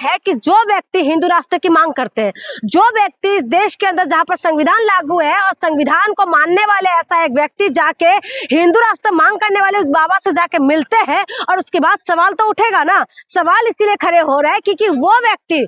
है कि जो व्यक्ति हिंदू राष्ट्र की मांग करते हैं, जो व्यक्ति इस देश के अंदर जहां पर संविधान लागू है और संविधान को मानने वाले ऐसा एक व्यक्ति जाके हिंदू राष्ट्र मांग करने वाले उस बाबा से जाके मिलते हैं, और उसके बाद सवाल तो उठेगा ना। सवाल इसीलिए खड़े हो रहा है क्योंकि वो व्यक्ति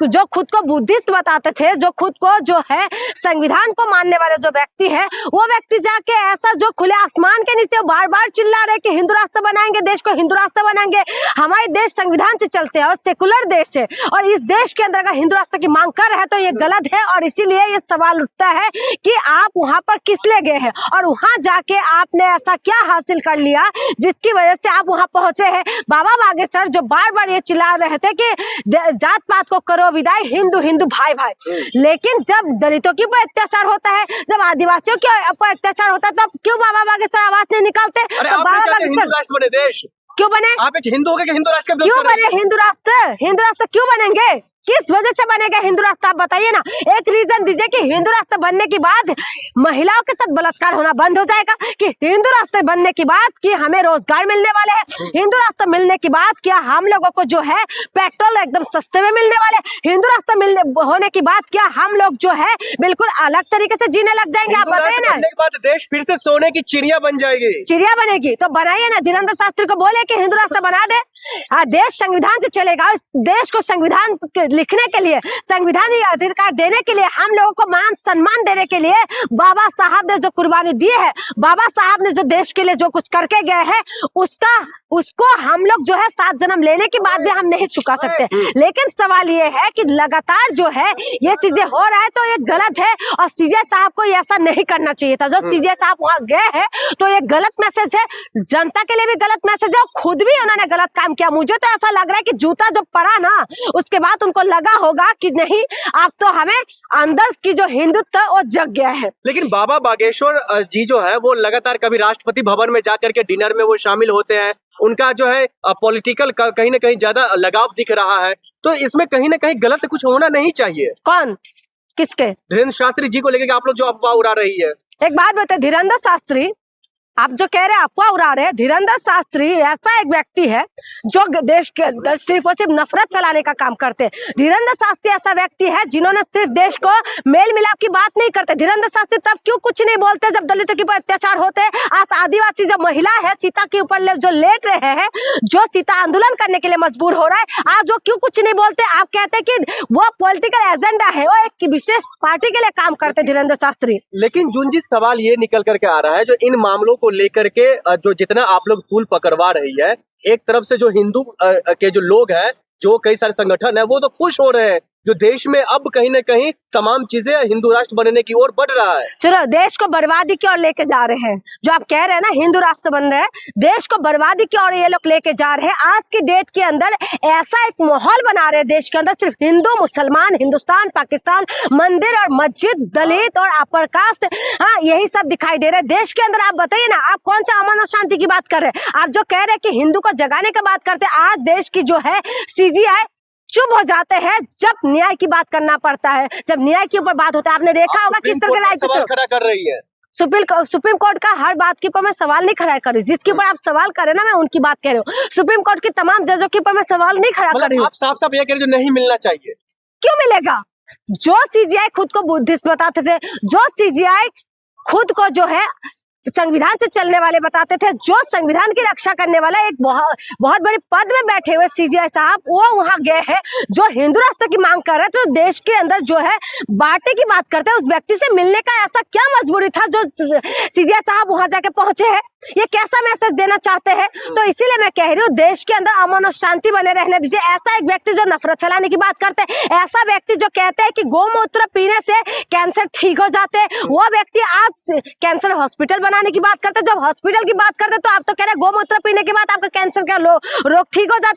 जो खुद को बुद्धिस्ट बताते थे, जो खुद को जो है संविधान को मानने वाले जो व्यक्ति है, वो व्यक्ति जाके ऐसा जो खुले आसमान के नीचे बार बार चिल्ला रहे कि हिंदू राष्ट्र बनाएंगे, देश को हिंदू राष्ट्र बनाएंगे। हमारे देश संविधान से चलते हैं और सेकुलर देश है, और इस देश के अंदर अगर हिंदू राष्ट्र की मांग कर रहे हैं तो ये गलत है। और इसीलिए ये सवाल उठता है कि आप वहां पर किस लिए गए हैं और वहां जाके आपने ऐसा क्या हासिल कर लिया जिसकी वजह से आप वहां पहुंचे हैं। बाबा बागेश्वर जो बार बार ये चिल्ला रहे थे कि जात पात को करो विदाई, हिंदू हिंदू भाई भाई, लेकिन जब दलितों के ऊपर अत्याचार होता है, जब आदिवासियों के ऊपर अत्याचार होता है, तब क्यों बाबा बागेश्वर आवाज नहीं निकालते? तो बाबा बागेश्वर देश क्यों बने? आप एक हिंदू हो के हिंदू राष्ट्र क्यों बने? हिंदू राष्ट्र क्यों बनेंगे? किस वजह से बनेगा हिंदू राष्ट्र? आप बताइए ना, एक रीजन दीजिए कि हिंदू राष्ट्र बनने के बाद महिलाओं के साथ बलात्कार होना बंद हो जाएगा, कि हिंदू राष्ट्र बनने के बाद कि हमें रोजगार मिलने वाले हैं, हिंदू राष्ट्र मिलने के बाद क्या हम लोगों को जो है पेट्रोल एकदम सस्ते में मिलने वाले, हिंदू राष्ट्र होने के बाद क्या हम लोग जो है बिल्कुल अलग तरीके से जीने लग जाएंगे? आप बताइए ना। बाद देश फिर से सोने की चिड़िया बन जाएगी। चिड़िया बनेगी तो बनाइए ना, धीरेन्द्र शास्त्री को बोले कि हिंदू राष्ट्र बना दे। देश संविधान से चलेगा। देश को संविधान लिखने के लिए, संविधानिक अधिकार देने के लिए, हम लोगों को मान सम्मान देने के लिए बाबा साहब ने जो कुर्बानी दी है, बाबा साहब ने जो देश के लिए जो कुछ करके गए हैं, उसको हम लोग जो है 7 जन्म लेने के बाद भी हम नहीं चुका सकते। लेकिन सवाल ये है कि लगातार जो है ये चीजें हो रहा है तो ये गलत है, और सीजे साहब को ऐसा नहीं करना चाहिए था। जो सीजे साहब वहां गए हैं तो ये गलत मैसेज है, जनता के लिए भी गलत मैसेज है, और खुद भी उन्होंने गलत काम किया। मुझे तो ऐसा लग रहा है कि जूता जब पड़ा ना, उसके बाद उनको लगा होगा कि नहीं, अब तो हमें अंदर की जो हिंदुत्व वो जग गया है। लेकिन बाबा बागेश्वर जी जो है वो लगातार कभी राष्ट्रपति भवन में जाकर के डिनर में वो शामिल होते हैं, उनका जो है पॉलिटिकल कहीं ना कहीं ज्यादा लगाव दिख रहा है, तो इसमें कहीं ना कहीं गलत कुछ होना नहीं चाहिए। कौन? किसके? धीरेन्द्र शास्त्री जी को लेकर आप लोग जो अफवाह उड़ा रही है। एक बात बताए, धीरेन्द्र शास्त्री, आप जो कह रहे हैं अफवाह उड़ा रहे हैं, धीरेन्द्र शास्त्री ऐसा एक व्यक्ति है जो देश के अंदर सिर्फ और सिर्फ नफरत फैलाने का काम करते हैं। धीरेन्द्र शास्त्री ऐसा व्यक्ति है जिन्होंने सिर्फ देश को मेल मिलाप की बात नहीं करते। धीरेन्द्र शास्त्री तब क्यों कुछ नहीं बोलते जब दलितों के ऊपर अत्याचार होते हैं? आज आदिवासी जो महिला है सीता के ऊपर जो लेट रहे हैं, जो सीता आंदोलन करने के लिए मजबूर हो रहा है, आज वो क्यों कुछ नहीं बोलते? आप कहते हैं कि वो पॉलिटिकल एजेंडा है, वो एक विशेष पार्टी के लिए काम करते धीरेन्द्र शास्त्री। लेकिन जुंजी सवाल ये निकल करके आ रहा है, जो इन मामलों को लेकर के जो जितना आप लोग तूल पकड़वा रही है, एक तरफ से जो हिंदू के जो लोग हैं, जो कई सारे संगठन है, वो तो खुश हो रहे हैं जो देश में अब कहीं ना कहीं तमाम चीजें हिंदू राष्ट्र बनने की ओर बढ़ रहा है। चलो, देश को बर्बादी की ओर लेके जा रहे हैं। जो आप कह रहे हैं ना हिंदू राष्ट्र बन रहे हैं, देश को बर्बादी की ओर ये लोग लेके जा रहे हैं। आज की डेट के अंदर ऐसा एक माहौल बना रहे हैं देश के अंदर, सिर्फ हिंदू मुसलमान, हिंदुस्तान पाकिस्तान, मंदिर और मस्जिद, दलित और अपर कास्ट, हाँ यही सब दिखाई दे रहा है देश के अंदर। आप बताइए ना, आप कौन सा अमन और शांति की बात कर रहे हैं? आप जो कह रहे हैं कि हिंदू को जगाने की बात करते हैं, आज देश की जो है CGI चुप हो जाते हैं जब न्याय की बात करना पड़ता है, जब न्याय के ऊपर बात होता है। आपने देखा होगा किस तरह का सवाल खड़ा कर रही है। सुप्रीम कोर्ट का हर बात के ऊपर मैं सवाल नहीं खड़ा कर रही, जिसके ऊपर आप सवाल कर रहे हैं ना, मैं उनकी बात कह रही हूँ। सुप्रीम कोर्ट की तमाम जजों के ऊपर मैं सवाल नहीं खड़ा कर रही हूँ। आप साफ ये कह रहे जो नहीं मिलना चाहिए। क्यों मिलेगा? जो CGI खुद को बुद्धिस्ट बताते थे, जो CGI खुद को जो है संविधान से चलने वाले बताते थे, जो संविधान की रक्षा करने वाला एक बहुत बड़े पद में बैठे हुए CGI साहब, वो वहां गए हैं। जो हिंदू राष्ट्र की मांग कर रहे हैं, तो देश के अंदर जो है बांटे की बात करते हैं, उस व्यक्ति से मिलने का ऐसा क्या मजबूरी था जो CGI साहब वहां जाके पहुंचे हैं? ये कैसा मैसेज देना चाहते हैं? तो इसीलिए मैं कह रही हूँ, देश के अंदर अमन और शांति बने रहने दीजिए। ऐसा एक व्यक्ति जो नफरत फैलाने की बात करते हैं, ऐसा व्यक्ति जो कहते हैं कि गौमूत्र पीने से कैंसर ठीक हो जाते हैं, वो व्यक्ति आज कैंसर हॉस्पिटल बनाने की बात करते हैं। जब हॉस्पिटल की बात करते हैं तो आप तो कह रहे हैं गौमूत्र पीने के बाद आपका कैंसर का रोग ठीक हो जाता है।